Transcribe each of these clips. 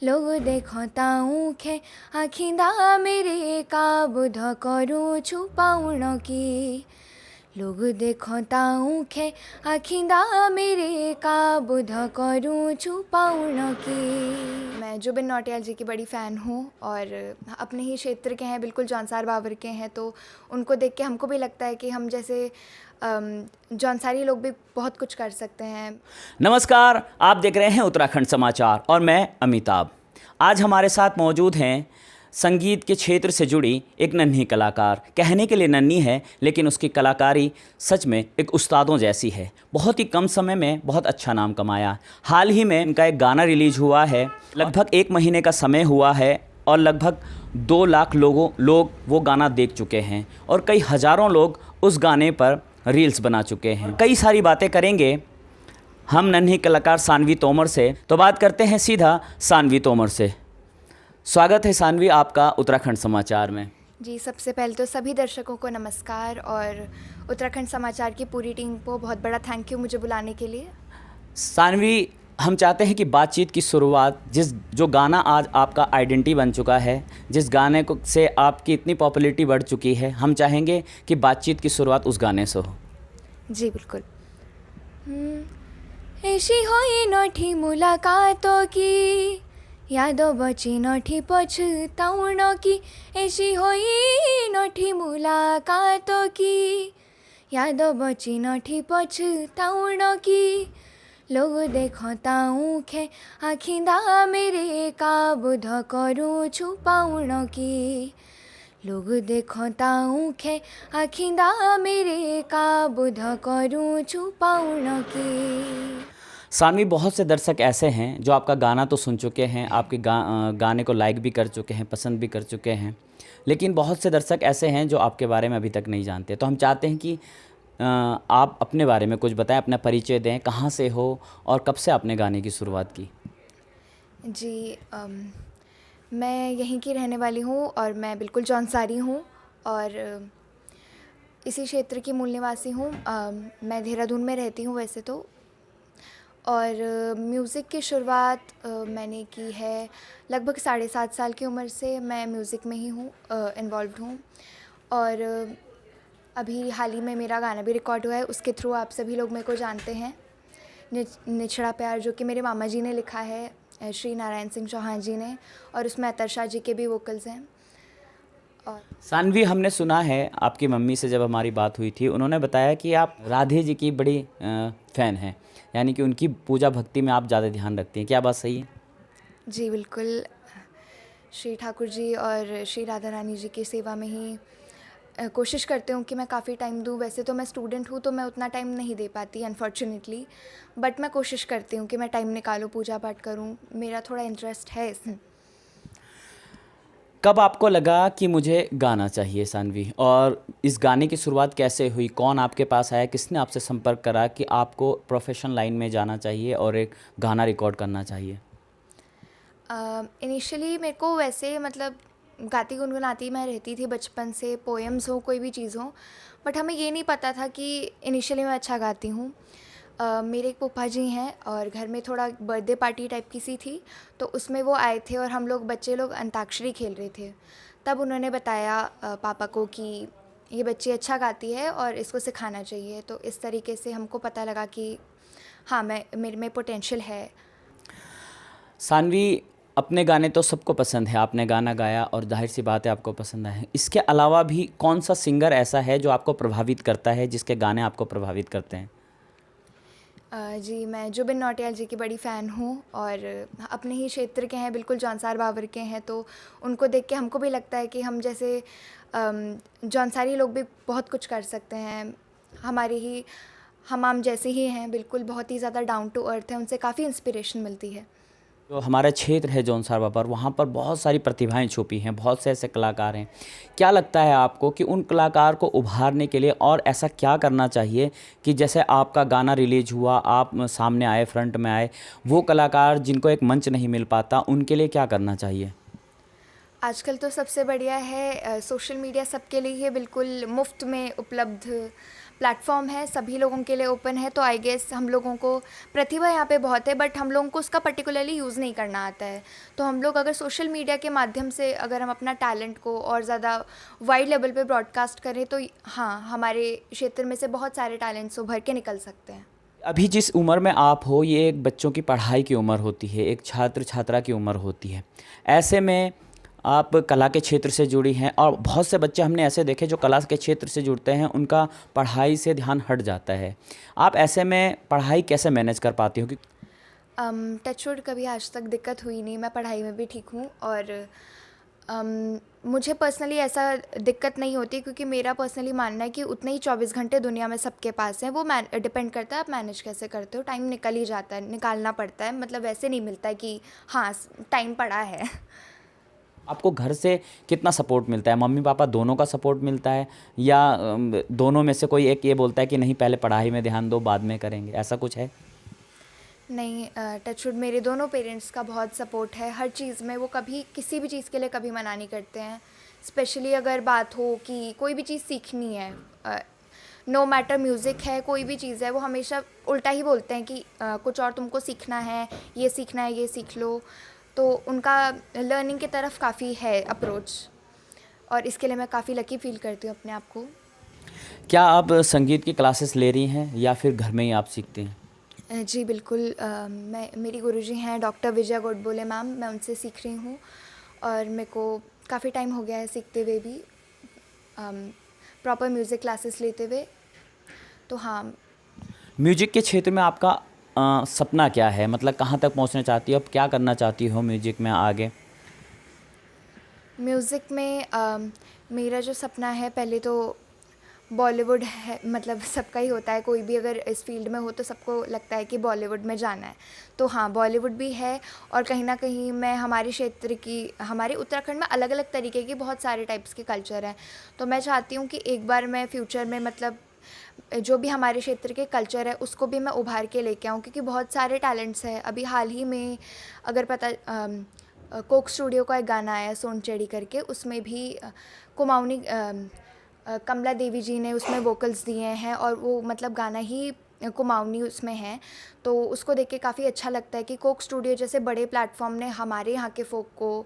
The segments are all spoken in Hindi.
लोग देखताऊँ खे आखिँदा मेरे काबुध करूछु पाउन कि लोग देखताऊँ खे आखिँदा मेरे काबुध करूछु पाउन कि। मैं जुबिन नौटियाल जी की बड़ी फ़ैन हूँ और अपने ही क्षेत्र के हैं, बिल्कुल जौनसार बावर के हैं, तो उनको देख के हमको भी लगता है कि हम जैसे जौनसारी लोग भी बहुत कुछ कर सकते हैं। नमस्कार, आप देख रहे हैं उत्तराखंड समाचार और मैं अमिताभ। आज हमारे साथ मौजूद हैं संगीत के क्षेत्र से जुड़ी एक नन्ही कलाकार। कहने के लिए नन्ही है, लेकिन उसकी कलाकारी सच में एक उस्तादों जैसी है। बहुत ही कम समय में बहुत अच्छा नाम कमाया। हाल ही में इनका एक गाना रिलीज हुआ है, लगभग 1 महीने का समय हुआ है और लगभग 2 लाख लोग वो गाना देख चुके हैं और कई हज़ारों लोग उस गाने पर रील्स बना चुके हैं। कई सारी बातें करेंगे हम नन्ही कलाकार सानवी तोमर से। तो बात करते हैं सीधा सानवी तोमर से। स्वागत है सानवी आपका उत्तराखंड समाचार में। जी, सबसे पहले तो सभी दर्शकों को नमस्कार और उत्तराखंड समाचार की पूरी टीम को बहुत बड़ा थैंक यू मुझे बुलाने के लिए। सानवी, हम चाहते हैं कि बातचीत की शुरुआत जो गाना आज आपका आइडेंटिटी बन चुका है, जिस गाने को से आपकी इतनी पॉपुलैरिटी बढ़ चुकी है, हम चाहेंगे कि बातचीत की शुरुआत उस गाने से हो। जी बिल्कुल। ऐसी हुई नठी मुलाकातों की, यादों बची नठी पछताउनों की। ऐसी हुई नठी मुलाकातों की, यादों बची नठी पछताउनों की। लोग देखताऊँ खे आखिँदा मेरे काबुध करूछु पाउन कि। लोग देखताऊँ खे आखिँदा मेरे काबुध करूछु पाउन कि। सानवी, बहुत से दर्शक ऐसे हैं जो आपका गाना तो सुन चुके हैं, आपके गाने को लाइक भी कर चुके हैं, पसंद भी कर चुके हैं, लेकिन बहुत से दर्शक ऐसे हैं जो आपके बारे में अभी तक नहीं जानते। तो हम चाहते हैं कि आप अपने बारे में कुछ बताएं, अपना परिचय दें, कहाँ से हो और कब से आपने गाने की शुरुआत की। जी, मैं यहीं की रहने वाली हूँ और मैं बिल्कुल जौनसारी हूँ और इसी क्षेत्र की मूल निवासी हूँ। मैं देहरादून में रहती हूँ वैसे तो। और म्यूज़िक की शुरुआत मैंने की है लगभग 7.5 साल की उम्र से। मैं म्यूज़िक में ही हूँ, इन्वॉल्व्ड हूँ और अभी हाल ही में मेरा गाना भी रिकॉर्ड हुआ है, उसके थ्रू आप सभी लोग मेरे को जानते हैं। निछड़ा प्यार, जो कि मेरे मामा जी ने लिखा है, श्री नारायण सिंह चौहान जी ने, और उसमें अतर शाह जी के भी वोकल्स हैं। और सानवी, हमने सुना है आपकी मम्मी से जब हमारी बात हुई थी, उन्होंने बताया कि आप राधे जी की बड़ी फ़ैन हैं, यानी कि उनकी पूजा भक्ति में आप ज़्यादा ध्यान रखती हैं। क्या बात सही है? जी बिल्कुल, श्री ठाकुर जी और श्री राधा रानी जी की सेवा में ही कोशिश करती हूँ कि मैं काफ़ी टाइम दूँ। वैसे तो मैं स्टूडेंट हूँ तो मैं उतना टाइम नहीं दे पाती अनफॉर्चुनेटली, बट मैं कोशिश करती हूँ कि मैं टाइम निकालूँ, पूजा पाठ करूँ। मेरा थोड़ा इंटरेस्ट है इसमें। कब आपको लगा कि मुझे गाना चाहिए सानवी, और इस गाने की शुरुआत कैसे हुई? कौन आपके पास आया, किसने आपसे संपर्क करा कि आपको प्रोफेशन लाइन में जाना चाहिए और एक गाना रिकॉर्ड करना चाहिए? इनिशियली मेरे को वैसे मतलब गाती गुनगुनाती मैं रहती थी बचपन से, पोएम्स हो कोई भी चीज़ हो, बट हमें ये नहीं पता था कि इनिशियली मैं अच्छा गाती हूँ। मेरे एक फूफा जी हैं और घर में थोड़ा बर्थडे पार्टी टाइप की सी थी, तो उसमें वो आए थे और हम लोग बच्चे लोग अंताक्षरी खेल रहे थे। तब उन्होंने बताया पापा को कि ये बच्ची अच्छा गाती है और इसको सिखाना चाहिए। तो इस तरीके से हमको पता लगा कि हाँ, मेरे में पोटेंशियल है। सानवी, अपने गाने तो सबको पसंद है, आपने गाना गाया और जाहिर सी बात है आपको पसंद आए। इसके अलावा भी कौन सा सिंगर ऐसा है जो आपको प्रभावित करता है, जिसके गाने आपको प्रभावित करते हैं? जी, मैं जुबिन नौटियाल जी की बड़ी फ़ैन हूँ और अपने ही क्षेत्र के हैं, बिल्कुल जौनसार बावर के हैं, तो उनको देख के हमको भी लगता है कि हम जैसे जौनसारी लोग भी बहुत कुछ कर सकते हैं। हमारे ही हम जैसे ही हैं, बिल्कुल बहुत ही ज़्यादा डाउन टू अर्थ हैं, उनसे काफ़ी इंस्पिरेशन मिलती है। जो हमारा क्षेत्र है जौनसार बाबर, वहाँ पर बहुत सारी प्रतिभाएं छुपी हैं, बहुत से ऐसे कलाकार हैं। क्या लगता है आपको कि उन कलाकार को उभारने के लिए और ऐसा क्या करना चाहिए कि जैसे आपका गाना रिलीज हुआ, आप सामने आए, फ्रंट में आए, वो कलाकार जिनको एक मंच नहीं मिल पाता, उनके लिए क्या करना चाहिए? आजकल तो सबसे बढ़िया है सोशल मीडिया सबके लिए है, बिल्कुल मुफ्त में उपलब्ध प्लेटफॉर्म है, सभी लोगों के लिए ओपन है, तो आई गेस हम लोगों को प्रतिभा यहाँ पे बहुत है, बट हम लोगों को उसका पर्टिकुलरली यूज़ नहीं करना आता है। तो हम लोग अगर सोशल मीडिया के माध्यम से अगर हम अपना टैलेंट को और ज़्यादा वाइड लेवल पे ब्रॉडकास्ट करें तो हाँ, हमारे क्षेत्र में से बहुत सारे टैलेंट्स उभर के निकल सकते हैं। अभी जिस उम्र में आप हो ये एक बच्चों की पढ़ाई की उम्र होती है, एक छात्र छात्रा की उम्र होती है। ऐसे में आप कला के क्षेत्र से जुड़ी हैं और बहुत से बच्चे हमने ऐसे देखे जो कला के क्षेत्र से जुड़ते हैं, उनका पढ़ाई से ध्यान हट जाता है। आप ऐसे में पढ़ाई कैसे मैनेज कर पाती हो? टचवुड कभी आज तक दिक्कत हुई नहीं, मैं पढ़ाई में भी ठीक हूँ और मुझे पर्सनली ऐसा दिक्कत नहीं होती, क्योंकि मेरा पर्सनली मानना है कि उतने ही 24 घंटे दुनिया में सबके पास हैं। वो डिपेंड करता है आप मैनेज कैसे करते हो। टाइम निकल ही जाता है, निकालना पड़ता है, मतलब वैसे नहीं मिलता है कि हाँ टाइम पड़ा है। आपको घर से कितना सपोर्ट मिलता है? मम्मी पापा दोनों का सपोर्ट मिलता है या दोनों में से कोई एक ये बोलता है कि नहीं पहले पढ़ाई में ध्यान दो बाद में करेंगे, ऐसा कुछ है? नहीं, टचवुड मेरे दोनों पेरेंट्स का बहुत सपोर्ट है हर चीज़ में। वो कभी किसी भी चीज़ के लिए कभी मना नहीं करते हैं। स्पेशली अगर बात हो कि कोई भी चीज़ सीखनी है, नो मैटर म्यूज़िक है, कोई भी चीज़ है, वो हमेशा उल्टा ही बोलते हैं कि कुछ और तुमको सीखना है, ये सीखना है, ये सीख लो। तो उनका लर्निंग की तरफ काफ़ी है अप्रोच, और इसके लिए मैं काफ़ी लकी फील करती हूँ अपने आप को। क्या आप संगीत की क्लासेस ले रही हैं या फिर घर में ही आप सीखते हैं? जी बिल्कुल, मेरी गुरुजी हैं डॉक्टर विजया गोडबोले मैम, मैं उनसे सीख रही हूँ और मेरे को काफ़ी टाइम हो गया है सीखते हुए भी, प्रॉपर म्यूज़िक क्लासेस लेते हुए। तो हाँ, म्यूजिक के क्षेत्र में आपका सपना क्या है? मतलब कहाँ तक पहुँचना चाहती हो? अब क्या करना चाहती हो म्यूजिक में आगे? म्यूज़िक में मेरा जो सपना है, पहले तो बॉलीवुड है, मतलब सबका ही होता है, कोई भी अगर इस फील्ड में हो तो सबको लगता है कि बॉलीवुड में जाना है। तो हाँ, बॉलीवुड भी है, और कहीं ना कहीं मैं हमारे क्षेत्र की, हमारे उत्तराखंड में अलग अलग तरीके की बहुत सारे टाइप्स के कल्चर हैं। तो मैं चाहती हूँ कि एक बार मैं फ्यूचर में, मतलब जो भी हमारे क्षेत्र के कल्चर है उसको भी मैं उभार के लेके आऊँ, क्योंकि बहुत सारे टैलेंट्स हैं। अभी हाल ही में अगर पता कोक स्टूडियो का एक गाना आया सोनचेड़ी करके, उसमें भी कुमाऊनी कमला देवी जी ने उसमें वोकल्स दिए हैं, और वो मतलब गाना ही कुमाऊनी उसमें है। तो उसको देख के काफ़ी अच्छा लगता है कि कोक स्टूडियो जैसे बड़े प्लेटफॉर्म ने हमारे यहाँ के फोक को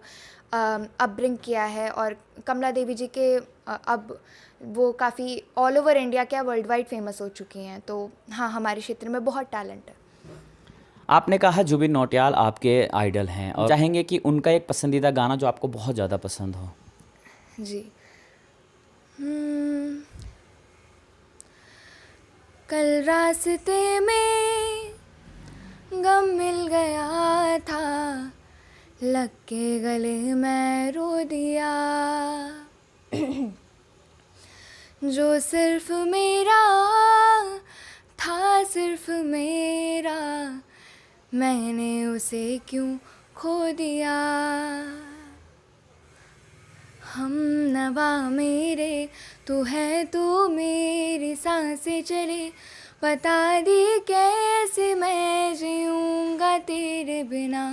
अपब्रिंग किया है, और कमला देवी जी के अब वो काफ़ी ऑल ओवर इंडिया क्या वर्ल्ड वाइड फेमस हो चुकी हैं। तो हाँ, हमारे क्षेत्र में बहुत टैलेंट है। आपने कहा जुबिन नौटियाल आपके आइडल हैं और चाहेंगे कि उनका एक पसंदीदा गाना जो आपको बहुत ज़्यादा पसंद हो। जी, कल रास्ते में गम मिल गया था, लग के गले मैं रो दिया, जो सिर्फ मेरा था, सिर्फ मेरा, मैंने उसे क्यों खो दिया। हम नवा मेरे, तू है तो मेरी सांसें चले, बता दी कैसे मैं जीऊँगा तेरे बिना।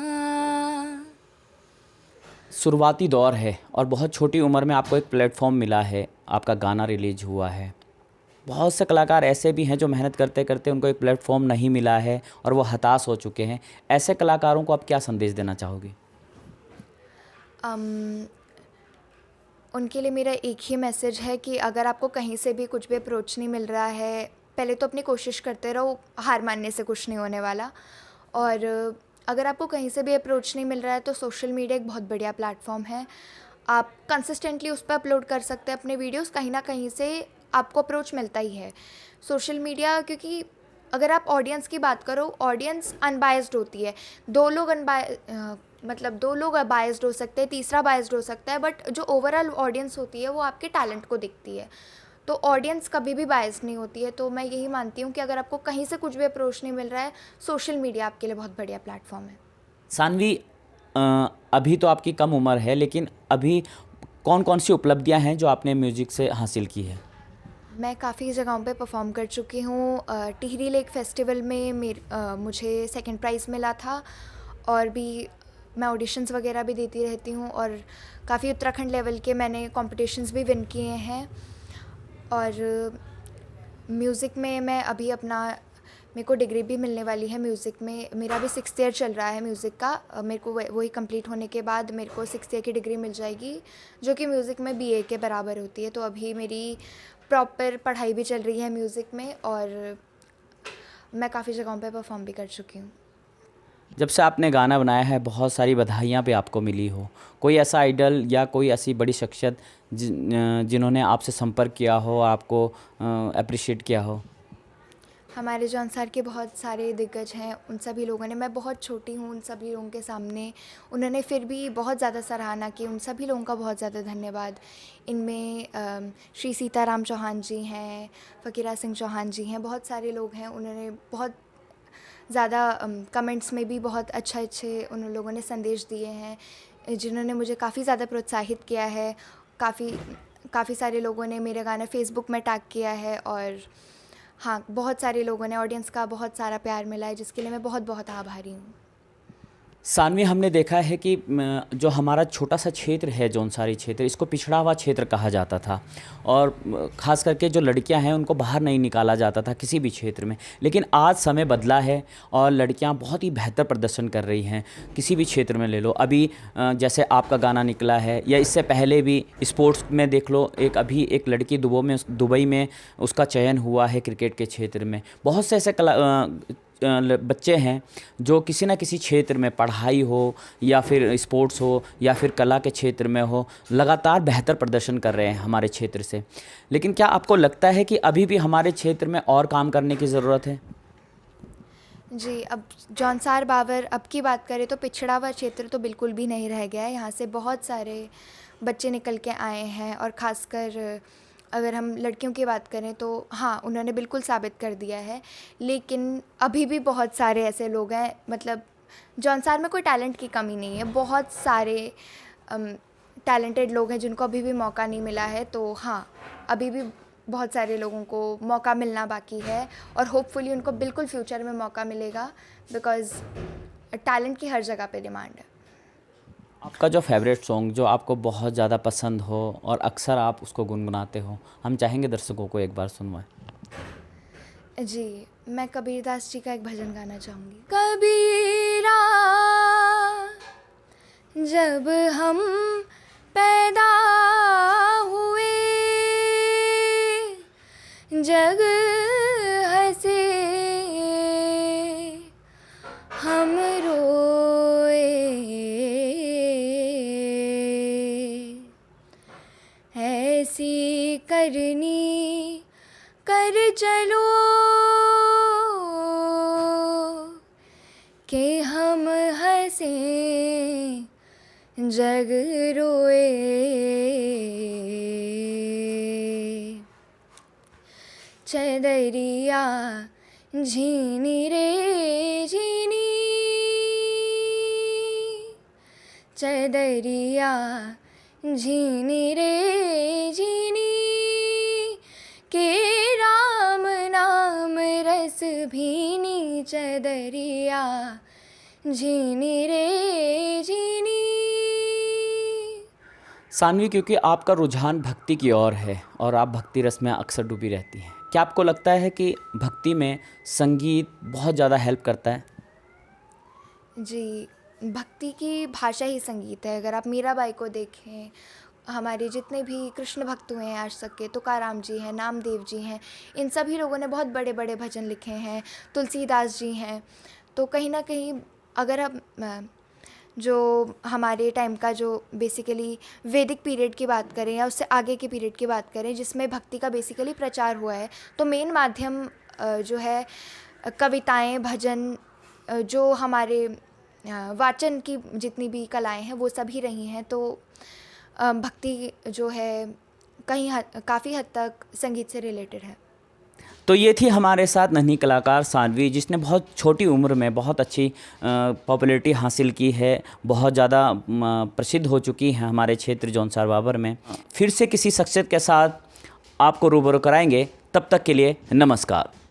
शुरुआती दौर है और बहुत छोटी उम्र में आपको एक प्लेटफॉर्म मिला है, आपका गाना रिलीज हुआ है। बहुत से कलाकार ऐसे भी हैं जो मेहनत करते करते उनको एक प्लेटफॉर्म नहीं मिला है और वो हताश हो चुके हैं। ऐसे कलाकारों को आप क्या संदेश देना चाहोगे? उनके लिए मेरा एक ही मैसेज है कि अगर आपको कहीं से भी कुछ भी अप्रोच नहीं मिल रहा है, पहले तो अपनी कोशिश करते रहो, हार मानने से कुछ नहीं होने वाला। और अगर आपको कहीं से भी अप्रोच नहीं मिल रहा है तो सोशल मीडिया एक बहुत बढ़िया प्लेटफॉर्म है। आप कंसिस्टेंटली उस पर अपलोड कर सकते हैं अपने वीडियोस, कहीं ना कहीं से आपको अप्रोच मिलता ही है सोशल मीडिया। क्योंकि अगर आप ऑडियंस की बात करो, ऑडियंस अनबायस्ड होती है। दो लोग बायस्ड हो सकते हैं, तीसरा बायस्ड हो सकता है, बट जो ओवरऑल ऑडियंस होती है वो आपके टैलेंट को देखती है। तो ऑडियंस कभी भी बायस्ड नहीं होती है। तो मैं यही मानती हूँ कि अगर आपको कहीं से कुछ भी अप्रोच नहीं मिल रहा है, सोशल मीडिया आपके लिए बहुत बढ़िया प्लेटफॉर्म है। सानवी, अभी तो आपकी कम उम्र है, लेकिन अभी कौन कौन सी उपलब्धियां हैं जो आपने म्यूजिक से हासिल की है? मैं काफ़ी जगहों पे परफॉर्म कर चुकी हूँ। टिहरी लेक फेस्टिवल में मुझे सेकंड प्राइज़ मिला था, और भी मैं ऑडिशंस वगैरह भी देती रहती हूँ, और काफ़ी उत्तराखंड लेवल के मैंने कॉम्पिटिशन्स भी विन किए हैं। और म्यूज़िक में मैं अभी अपना मेरे को डिग्री भी मिलने वाली है म्यूज़िक में। मेरा भी 6th ईयर चल रहा है म्यूज़िक का। मेरे को वही कंप्लीट होने के बाद मेरे को 6th ईयर की डिग्री मिल जाएगी, जो कि म्यूज़िक में बीए के बराबर होती है। तो अभी मेरी प्रॉपर पढ़ाई भी चल रही है म्यूज़िक में, और मैं काफ़ी जगहों पे परफॉर्म भी कर चुकी हूँ। जब से आपने गाना बनाया है बहुत सारी बधाइयाँ भी आपको मिली हो, कोई ऐसा आइडल या कोई ऐसी बड़ी शख्सियत जिन्होंने आपसे संपर्क किया हो, आपको अप्रिशिएट किया हो? हमारे जौनसार के बहुत सारे दिग्गज हैं, उन सभी लोगों ने, मैं बहुत छोटी हूँ उन सभी लोगों के सामने, उन्होंने फिर भी बहुत ज़्यादा सराहना की। उन सभी लोगों का बहुत ज़्यादा धन्यवाद। इनमें श्री सीताराम चौहान जी हैं, फ़कीरा सिंह चौहान जी हैं, बहुत सारे लोग हैं। उन्होंने बहुत ज़्यादा कमेंट्स में भी बहुत अच्छे उन लोगों ने संदेश दिए हैं, जिन्होंने मुझे काफ़ी ज़्यादा प्रोत्साहित किया है। काफ़ी सारे लोगों ने मेरा गाना फ़ेसबुक में टैग किया है, और हाँ, बहुत सारे लोगों ने, ऑडियंस का बहुत सारा प्यार मिला है, जिसके लिए मैं बहुत बहुत आभारी हूँ। सानवी, हमने देखा है कि जो हमारा छोटा सा क्षेत्र है जौनसारी क्षेत्र, इसको पिछड़ा हुआ क्षेत्र कहा जाता था, और ख़ास करके जो लड़कियां हैं उनको बाहर नहीं निकाला जाता था किसी भी क्षेत्र में। लेकिन आज समय बदला है और लड़कियां बहुत ही बेहतर प्रदर्शन कर रही हैं। किसी भी क्षेत्र में ले लो, अभी जैसे आपका गाना निकला है, या इससे पहले भी स्पोर्ट्स में देख लो, अभी एक लड़की दुबई में उसका चयन हुआ है क्रिकेट के क्षेत्र में। बहुत से ऐसे बच्चे हैं जो किसी न किसी क्षेत्र में, पढ़ाई हो या फिर स्पोर्ट्स हो या फिर कला के क्षेत्र में हो, लगातार बेहतर प्रदर्शन कर रहे हैं हमारे क्षेत्र से। लेकिन क्या आपको लगता है कि अभी भी हमारे क्षेत्र में और काम करने की ज़रूरत है? जी, अब जौनसार बाबर अब की बात करें तो पिछड़ा हुआ क्षेत्र तो बिल्कुल भी नहीं रह गया है। यहाँ से बहुत सारे बच्चे निकल के आए हैं, और ख़ासकर अगर हम लड़कियों की बात करें तो हाँ, उन्होंने बिल्कुल साबित कर दिया है। लेकिन अभी भी बहुत सारे ऐसे लोग हैं, मतलब जौनसार में कोई टैलेंट की कमी नहीं है। बहुत सारे टैलेंटेड लोग हैं जिनको अभी भी मौका नहीं मिला है। तो हाँ, अभी भी बहुत सारे लोगों को मौका मिलना बाकी है, और होपफुली उनको बिल्कुल फ्यूचर में मौका मिलेगा, बिकॉज़ टैलेंट की हर जगह पे डिमांड है। आपका जो फेवरेट सॉन्ग जो आपको बहुत ज़्यादा पसंद हो और अक्सर आप उसको गुनगुनाते हो, हम चाहेंगे दर्शकों को एक बार सुनवाएं। जी, मैं कबीरदास जी का एक भजन गाना चाहूँगी। कबीरा, जब हम पैदा हुए, जग हंसे, हम रोए, ऐसी करनी कर चलो कि हम हंसे, जग रोए। चदरिया झीनी रे झीनी, चदरिया झीनी रे झीनी, के राम नाम रस भीनी, चदरिया झीनी रे झीनी। सानवी, क्योंकि आपका रुझान भक्ति की ओर है और आप भक्ति रस में अक्सर डूबी रहती हैं, क्या आपको लगता है कि भक्ति में संगीत बहुत ज़्यादा हेल्प करता है? जी, भक्ति की भाषा ही संगीत है। अगर आप मीराबाई को देखें, हमारे जितने भी कृष्ण भक्त हुए हैं आज तक के, तुकाराम जी हैं, नामदेव जी हैं, इन सभी लोगों ने बहुत बड़े बड़े भजन लिखे हैं, तुलसीदास जी हैं। तो कहीं ना कहीं अगर हम जो हमारे टाइम का जो बेसिकली वैदिक पीरियड की बात करें या उससे आगे के पीरियड की बात करें, जिसमें भक्ति का बेसिकली प्रचार हुआ है, तो मेन माध्यम जो है कविताएं, भजन, जो हमारे वाचन की जितनी भी कलाएं हैं वो सभी रही हैं। तो भक्ति जो है काफ़ी हद तक संगीत से रिलेटेड है। तो ये थी हमारे साथ नन्ही कलाकार सानवी, जिसने बहुत छोटी उम्र में बहुत अच्छी पॉपुलैरिटी हासिल की है, बहुत ज़्यादा प्रसिद्ध हो चुकी है हमारे क्षेत्र जौनसार बाबर में। फिर से किसी शख्सियत के साथ आपको रूबरू कराएंगे, तब तक के लिए नमस्कार।